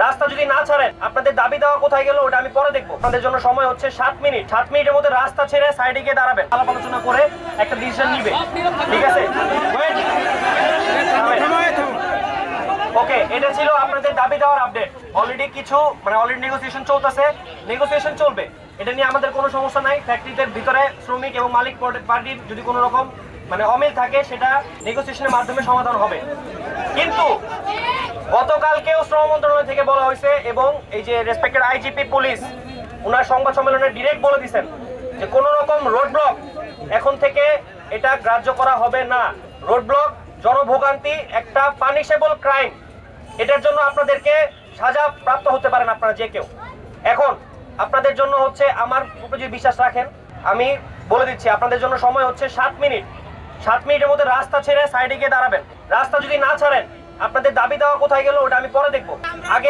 রাস্তা যদি না ছাড়েন, আপনাদের দাবি দেওয়া কোথায় গেল ওটা আমি পরে দেখবো। আপনাদের জন্য সময় হচ্ছে 7 মিনিট। 7 মিনিটের মধ্যে রাস্তা ছেড়ে সাইডে গিয়ে দাঁড়াবেন, আলাপ আলোচনা করে একটা ডিসিশন নিবে, ঠিক আছে? ওকে, এটা ছিল আপনাদের দাবি দেওয়ার আপডেট। অলরেডি অলরেডি নেগোসিয়েশন চলতেছে, নেগোসিয়েশন চলবে, এটা নিয়ে আমাদের কোনো সমস্যা নাই। ফ্যাক্টরিদের ভিতরে শ্রমিক এবং মালিক পার্টির যদি কোনো রকম অমিল থাকে, সেটা নেগোসিয়েশনের মাধ্যমে সমাধান হবে। কিন্তু গতকালকেও শ্রম মন্ত্রণালয় থেকে বলা হয়েছে, এবং এই যে রেসপেক্টেড আইজিপি পুলিশ ওনার সংবাদ সম্মেলনে ডিরেক্ট বলে দিয়েছেন যে কোনো রকম রোড ব্লক এখন থেকে এটা গ্রাহ্য করা হবে না। রোড ব্লক জনভোগান্তি একটা পানিশেবল ক্রাইম, এটার জন্য আপনাদেরকে সাজা প্রাপ্ত হতে পারেন আপনারা যে কেউ। এখন আপনাদের জন্য হচ্ছে, আমার উপরে যদি বিশ্বাস রাখেন, আমি বলে দিচ্ছি আপনাদের জন্য সময় হচ্ছে 7 মিনিট। 7 মিনিটের মধ্যে রাস্তা ছেড়ে সাইডে গিয়ে দাঁড়াবেন। রাস্তা যদি না ছাড়েন, আপনাদের দাবি দেওয়া কোথায় গেল ওটা আমি পরে দেখবো। আগে